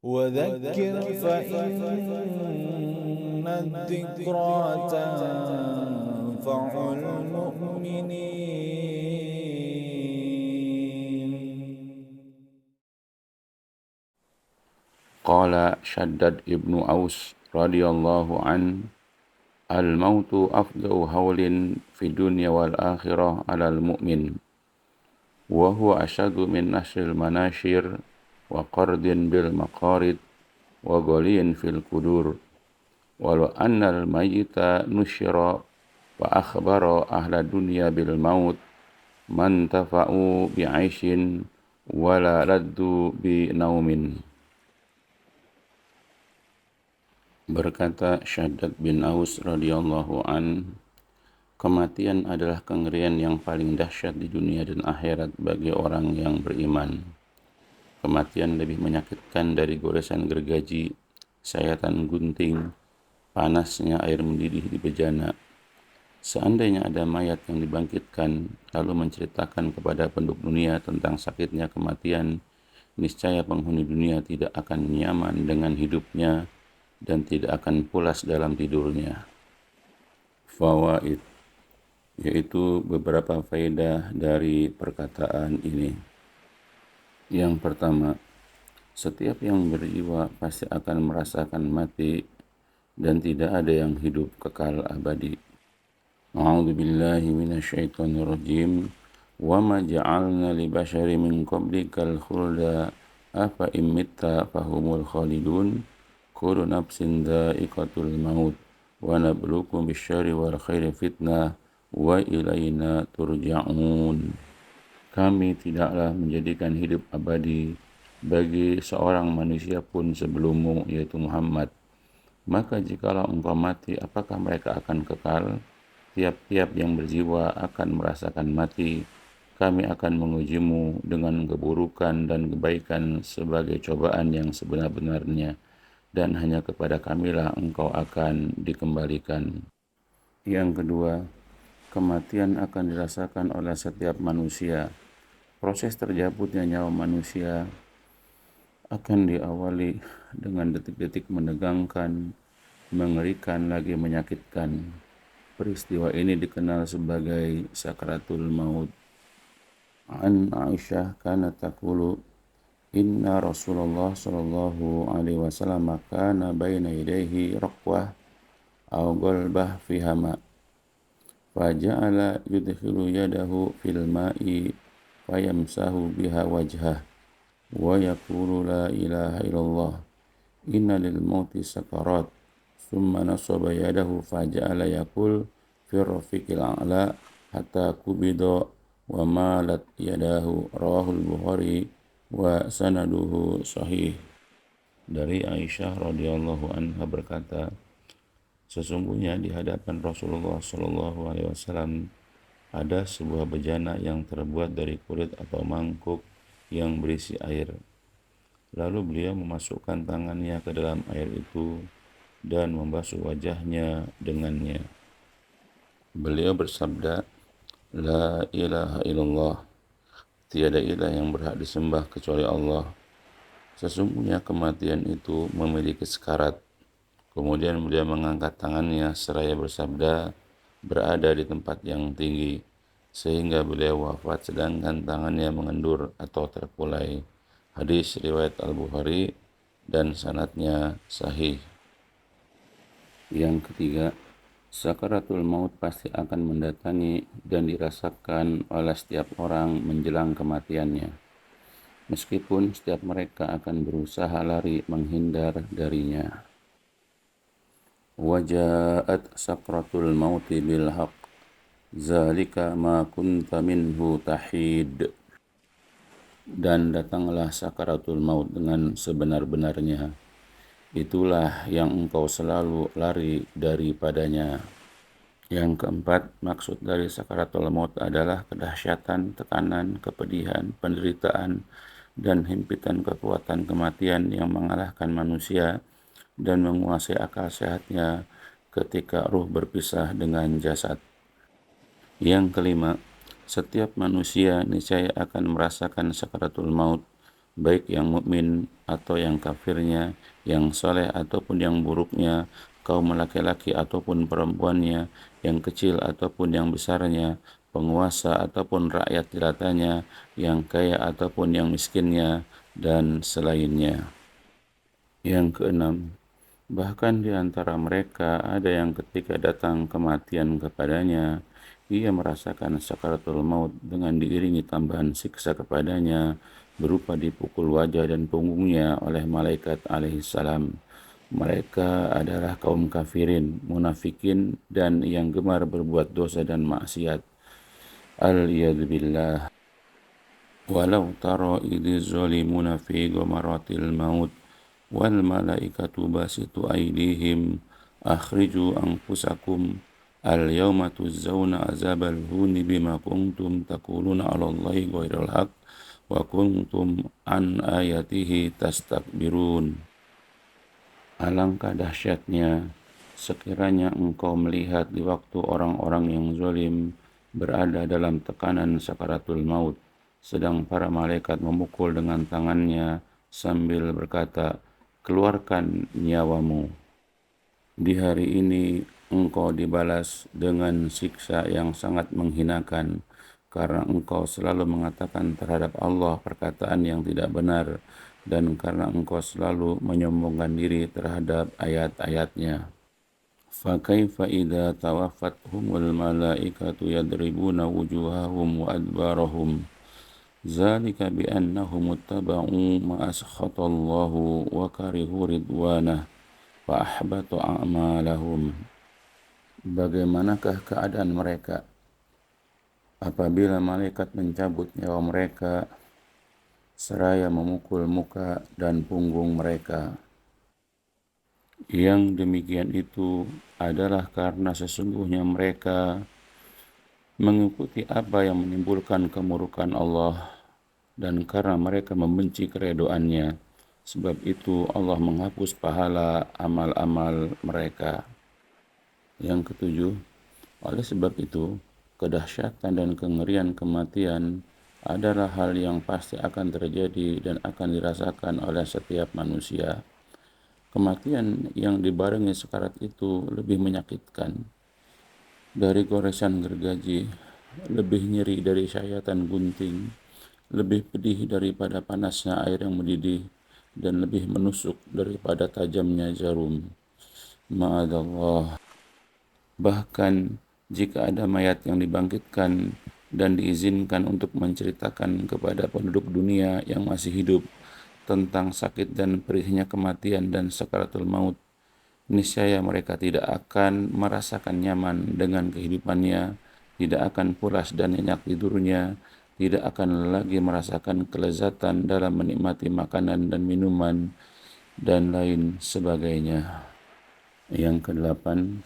وذكر فإن الذكرى تنفع المؤمنين. قال شداد ابن أوس رضي الله عنه: الموت أفضل هول في الدنيا والآخرة على المؤمن، وهو أشد من نشر المناشر وقرد بالمقارد وغلي في القدور، ولو أن الميت نشر وأخبر أهل الدنيا بالموت ما انتفعوا بعيش ولا لذوا بنوم. Berkata Shaddad bin Aus radhiyallahu an, kematian adalah kengerian yang paling dahsyat di dunia dan akhirat bagi orang yang beriman. Kematian lebih menyakitkan dari goresan gergaji, sayatan gunting, panasnya air mendidih di bejana. Seandainya ada mayat yang dibangkitkan lalu menceritakan kepada penduduk dunia tentang sakitnya kematian, niscaya penghuni dunia tidak akan nyaman dengan hidupnya dan tidak akan pulas dalam tidurnya. Fawaid, yaitu beberapa faedah dari perkataan ini. Yang pertama, setiap yang berjiwa pasti akan merasakan mati dan tidak ada yang hidup kekal abadi. A'udzu billahi minasyaitonir rajim. Wa ma ja'alna li basharin min qablikal khulda afa imitta fahumul khalidun. Kullu nafsin dha'iqatul maut wa nabluukum bisyarri wal khairi fitnah wa ilaina turja'un. Kami tidaklah menjadikan hidup abadi bagi seorang manusia pun sebelummu, yaitu Muhammad. Maka jikalau engkau mati, apakah mereka akan kekal? Tiap-tiap yang berjiwa akan merasakan mati. Kami akan mengujimu dengan keburukan dan kebaikan sebagai cobaan yang sebenar-benarnya, dan hanya kepada kamilah engkau akan dikembalikan. Yang kedua, kematian akan dirasakan oleh setiap manusia. Proses terjabutnya nyawa manusia akan diawali dengan detik-detik menegangkan, mengerikan lagi menyakitkan. Peristiwa ini dikenal sebagai sakaratul maut. An Aisyah kanat taqulu, inna Rasulullah sallallahu alaihi wasallam kana baina yadayhi raqwah aw qalbah fi hama, faja'ala yudkhilu yadahu fil ma'i fayamsahu biha wajhah wa yaqulu la ilaha illallah inna lil mauti sakarat, thumma nasaba yadahu faja'ala yaqul fi rafiqil a'la hatta kubida wa malat yadahu, rawahul Bukhari wa sanaduhu sahih. Dari Aisyah radhiyallahu anha berkata, sesungguhnya di hadapan Rasulullah sallallahu alaihi wasallam ada sebuah bejana yang terbuat dari kulit atau mangkuk yang berisi air. Lalu beliau memasukkan tangannya ke dalam air itu dan membasuh wajahnya dengannya. Beliau bersabda, la ilaha illallah, tiada ilah yang berhak disembah kecuali Allah. Sesungguhnya kematian itu memiliki sekarat. Kemudian beliau mengangkat tangannya seraya bersabda, berada di tempat yang tinggi, sehingga beliau wafat sedangkan tangannya mengendur atau terkulai. Hadis riwayat Al-Bukhari dan sanadnya sahih. Yang ketiga, sakaratul maut pasti akan mendatangi dan dirasakan oleh setiap orang menjelang kematiannya, meskipun setiap mereka akan berusaha lari menghindar darinya. Wajaat sakratul mauti bil haq, zalika ma kunta minhu tahid. Dan datanglah sakaratul maut dengan sebenar-benarnya, itulah yang engkau selalu lari daripadanya. Yang keempat, maksud dari sakaratul maut adalah kedahsyatan, tekanan, kepedihan, penderitaan, dan himpitan kekuatan kematian yang mengalahkan manusia dan menguasai akal sehatnya ketika ruh berpisah dengan jasad. Yang kelima, setiap manusia niscaya akan merasakan sakaratul maut, baik yang mukmin atau yang kafirnya, yang soleh ataupun yang buruknya, kaum laki-laki ataupun perempuannya, yang kecil ataupun yang besarnya, penguasa ataupun rakyat jelatanya, yang kaya ataupun yang miskinnya, dan selainnya. Yang keenam, bahkan di antara mereka ada yang ketika datang kematian kepadanya, ia merasakan sakaratul maut dengan diiringi tambahan siksa kepadanya, berupa dipukul wajah dan punggungnya oleh malaikat alaihissalam. Mereka adalah kaum kafirin, munafikin, dan yang gemar berbuat dosa dan maksiat. Al-yadzubillah. Walau taro idh zalimuna fi ghamaratil maut wal malaikatu basitu aydihim akhriju anfusakum al yawma tujzauna azabal huni bima kuntum taquluna 'ala Allahi ghairal haqq wa kuntum an ayatihi tastakbirun. Alangkah dahsyatnya sekiranya engkau melihat di waktu orang-orang yang zalim berada dalam tekanan sakaratul maut, sedang para malaikat memukul dengan tangannya sambil berkata, keluarkan nyawamu. Di hari ini engkau dibalas dengan siksa yang sangat menghinakan, karena engkau selalu mengatakan terhadap Allah perkataan yang tidak benar, dan karena engkau selalu menyombongkan diri terhadap ayat-ayatnya. فَكَيْفَ إِذَا تَوَفَّتْهُمُ الْمَلَائِكَةُ يَضْرِبُونَ وُجُوهَهُمْ وَأَدْبَارَهُمْ ذَلِكَ بِأَنَّهُمُ اتَّبَعُوا مَا أَسْخَطَ اللَّهُ وَكَرِهُوا رِضْوَانَهُ فَأَحْبَطَ أَعْمَالَهُمْ. Bagaimanakah keadaan mereka apabila malaikat mencabut nyawa mereka seraya memukul muka dan punggung mereka? Yang demikian itu adalah karena sesungguhnya mereka mengikuti apa yang menimbulkan kemurukan Allah, dan karena mereka membenci keredoannya. Sebab itu Allah menghapus pahala amal-amal mereka. Yang ketujuh, oleh sebab itu, kedahsyatan dan kengerian kematian adalah hal yang pasti akan terjadi dan akan dirasakan oleh setiap manusia. Kematian yang dibarengi sekarat itu lebih menyakitkan dari goresan gergaji, lebih nyeri dari sayatan gunting, lebih pedih daripada panasnya air yang mendidih, dan lebih menusuk daripada tajamnya jarum. Ma'adallah. Bahkan jika ada mayat yang dibangkitkan dan diizinkan untuk menceritakan kepada penduduk dunia yang masih hidup tentang sakit dan perihnya kematian dan sakaratul maut, niscaya mereka tidak akan merasakan nyaman dengan kehidupannya, tidak akan pulas dan nyenyak tidurnya, tidak akan lagi merasakan kelezatan dalam menikmati makanan dan minuman, dan lain sebagainya. Yang kedelapan,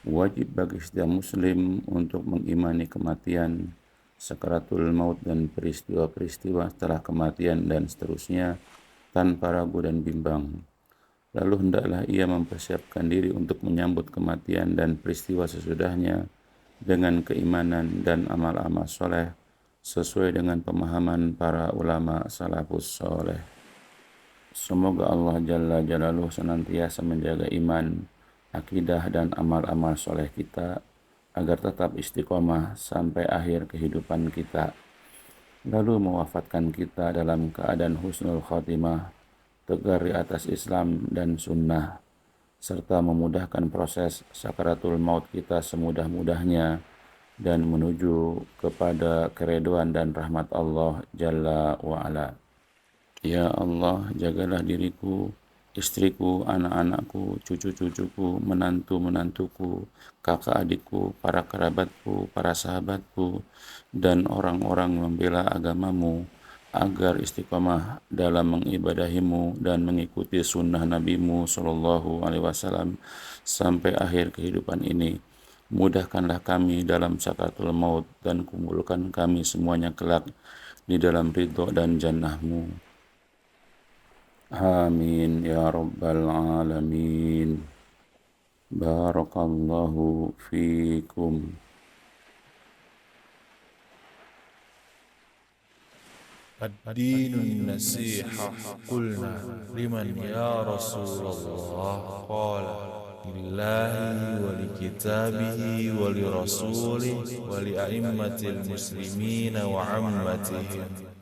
wajib bagi setiap muslim untuk mengimani kematian, sakaratul maut, dan peristiwa-peristiwa setelah kematian dan seterusnya tanpa ragu dan bimbang. Lalu hendaklah ia mempersiapkan diri untuk menyambut kematian dan peristiwa sesudahnya dengan keimanan dan amal-amal soleh sesuai dengan pemahaman para ulama salafus soleh. Semoga Allah Jalla Jalaluhu senantiasa menjaga iman, akidah, dan amal-amal soleh kita agar tetap istiqomah sampai akhir kehidupan kita, lalu mewafatkan kita dalam keadaan husnul khotimah, tegar di atas Islam dan sunnah, serta memudahkan proses sakaratul maut kita semudah-mudahnya dan menuju kepada keridhaan dan rahmat Allah Jalla wa'ala. Ya Allah, jagalah diriku, istriku, anak-anakku, cucu-cucuku, menantu-menantuku, kakak adikku, para kerabatku, para sahabatku, dan orang-orang membela agamamu, agar istiqamah dalam mengibadahimu dan mengikuti sunnah nabimu Sallallahu Alaihi Wasallam sampai akhir kehidupan ini. Mudahkanlah kami dalam sakaratul maut dan kumpulkan kami semuanya kelak di dalam ridho dan jannahmu. Amin ya rabbal alamin. Barakallahu fikum. الدين النصيحة. قلنا لمن يا رسول الله؟ قال لله ولكتابه ولرسوله ولأئمة المسلمين وعمتهم.